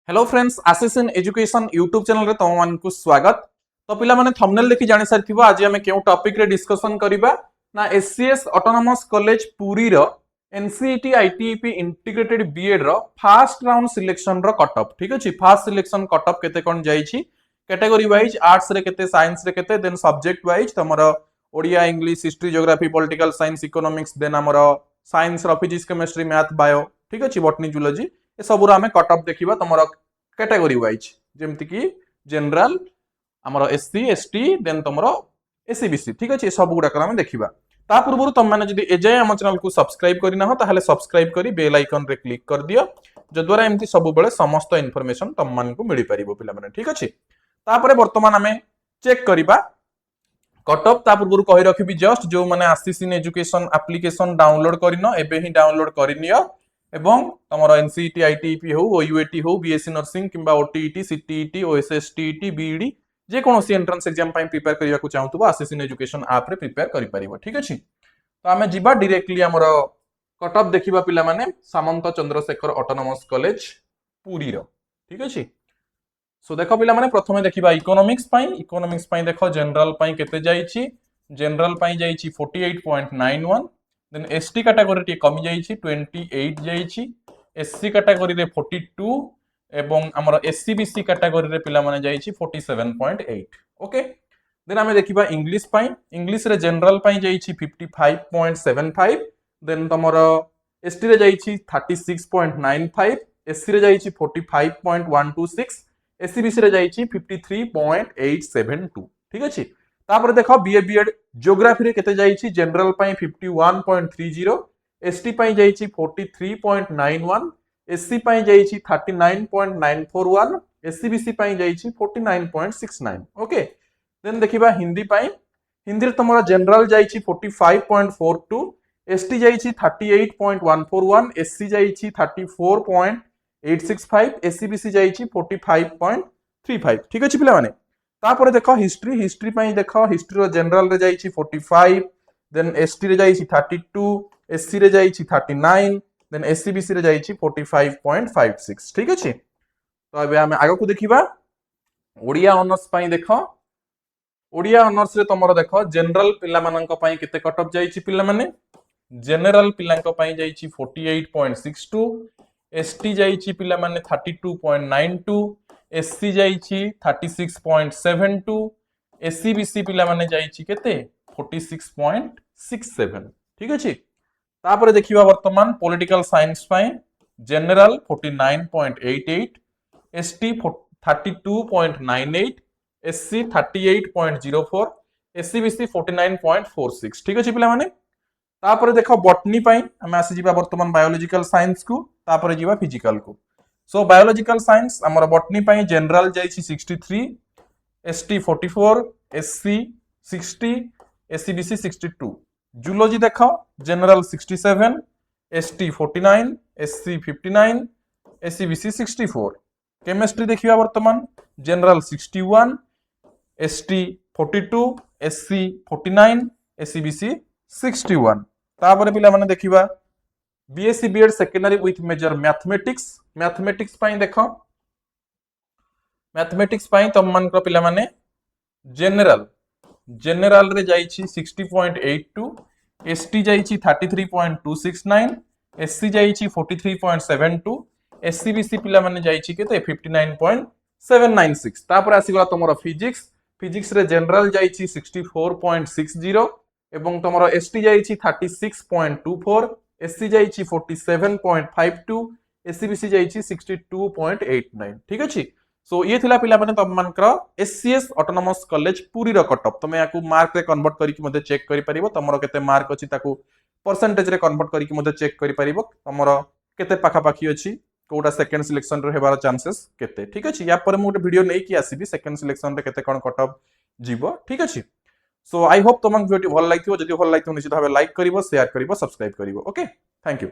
Hello friends Ashish in education YouTube channel रे तुम मानकु स्वागत। तो पिला माने थंबनेल देखि जानि सारथिबो आज हमें केउ टॉपिक रे डिस्कशन करिबा ना एससीएस ऑटोनोमस कॉलेज पुरी रो NCET ITEP integrated BEd row first round selection रो कट ऑफ। ठीक अछि, फर्स्ट सिलेक्शन कट ऑफ केते कोन जाई छी कैटेगरी वाइज आर्ट्स रे केते साइंस रे केते देन सब्जेक्ट वाइज तमरो Odia English history geography political science economics then हमरो साइंस रो फिजिक्स केमिस्ट्री मैथ बायो ठीक अछि बॉटनी जूलॉजी ए सबुरा हमें कट ऑफ देखिबा तमरो कैटेगरी वाइज जेमति कि जनरल हमरो एससी एसटी देन तमरो एससीबीसी ठीक अछि सब गुडा कर हमें देखिबा। ता पूर्व तुम मैंने जदि एजाय हम चैनल को सब्सक्राइब करिना हो ताहले सब्सक्राइब करी बेल आइकन रे क्लिक कर दियो जद्वारा एमती सब बेले समस्त इंफॉर्मेशन तुम मान को मिली परिबो पिला माने ठीक अछि। तापरे वर्तमान हमें चेक करिबा कट ऑफ। ता पूर्व कहि रखिबी जस्ट जो माने Ashish in education application download करिनो एबे ही डाउनलोड करिनियो एवं तमरो एनसीईटी आईटीईपी हो ओयूएटी हो बीएससी नर्सिंग किंबा ओटीईटी सीटीईटी ओएसएसटीईटी बीईडी जे कोनोसी एंट्रेंस एग्जाम पई प्रिपेयर करिया को चाहतुबो आशीष इन एजुकेशन ऐप रे प्रिपेयर करि परिबो ठीक अछि। तो हमें जिबा डायरेक्टली हमरो कट ऑफ देखिबा पिला माने सामंत चंद्रशेखर ऑटोनोमस कॉलेज पुरी रो ठीक अछि। सो देखो पिला माने प्रथमे देखिबा इकोनॉमिक्स पई देखो जनरल पई केते जाईची जनरल पई जाईची 48.91 देन एसटी कैटेगरी टी कमी जाईची 28 जाईची एससी कैटेगरी रे 42 एवं हमर एससीबीसी कैटेगरी रे पिला माने जाईची 47.8 ओके। देन हमें देखिबा इंग्लिश रे जनरल पई जाईची 55.75 देन तमरो एसटी रे जाईची 36.95 एससी रे जाईची 45.126 एससीबीसी रे जाईची 53.872 ठीक अछि। तापर देखो बीए बीएड ज्योग्राफी रे केते जाईची जनरल पई 51.30 एसटी पई जाईची 43.91 एससी पई जाईची 39.941 एससीबीसी पई जाईची 49.69 ओके। देन देखिबा हिंदी रे तमरा जनरल जाईची 45.42 एसटी जाईची 38.141 एससी जाईची 34.865 एससीबीसी जाईची 45.35 ठीक अछि पिला माने। तापर देखो हिस्ट्री पई देखो हिस्ट्री रो जनरल रे जाईची 45 देन एसटी रे जाईची 32 एससी रे जाईची 39 देन एससीबीसी रे जाईची 45.56 ठीक अछि। तो अबे हम आगो को देखिबा ओडिया ऑनर्स पई देखो ओडिया ऑनर्स रे तमरो देखो जनरल पिला मानन को पई केते कट ऑफ जाईची पिला माने जनरल पिला को पई जाईची 48.62 एसटी जाईची पिला माने 32.92 एससी जाईची 36.72 एससीबीसी पिला माने जाईची केते 46.67 ठीक अछि। तापर देखिबा वर्तमान पॉलिटिकल साइंस पई जनरल 49.88 एसटी 32.98 एससी 38.04 एससीबीसी 49.46 ठीक अछि पिला माने। तापर देखो बॉटनी पई हम आसी जिबा वर्तमान बायोलॉजिकल साइंस को तापर जिबा फिजिकल को। सो बायोलॉजिकल साइंस हमर बॉटनी पई जनरल जाईची 63 एसटी 44 एससी 60 एससीबीसी 62 जूलॉजी देखो general 67 ST 49 SC 59 SEBC 64 chemistry देखिबा वर्तमान जनरल 61 एसटी 42 एससी 49 एससीबीसी 61 तापर पिला माने देखिबा BSc BEd secondary with major mathematics पई देखो मैथमेटिक्स पई तम मन को पिला माने जनरल रे जाईची 60.82 एसटी जाईची 33.269 एससी जाईची 43.72 एससीबीसी पिला माने जाईची केते 59.796 तापर आसीगला तमरो फिजिक्स रे जनरल जाईची 64.60 एवं तमरो एसटी जाईची 36.24 एससी जाईची 47.52 एससीबीसी जाईची 62.89 ठीक अछि। सो ये थिला पिला माने तम मानकर एससीएस ऑटोनोमस कॉलेज पुरी रो कट ऑफ तमे याकू मार्क रे कन्वर्ट करिक मते चेक करि परिबो तमरो केते मार्क अछि ताकू परसेंटेज रे कन्वर्ट करिक मते चेक करि परिबो तमरो केते पाखा पाखी अछि कोटा सेकंड सिलेक्शन रे हेबार चांसेस केते ठीक अछि। या पर मु गोटे वीडियो नै कि आसीबी सेकंड सिलेक्शन रे केते कोन कट ऑफ जीवो ठीक अछि। सो आई होप तमन वीडियो भल लागिथिबो जदि भल लागिथिबो निश्चित भाबे लाइक करिवो शेयर करिवो सब्सक्राइब करिवो ओके थैंक यू।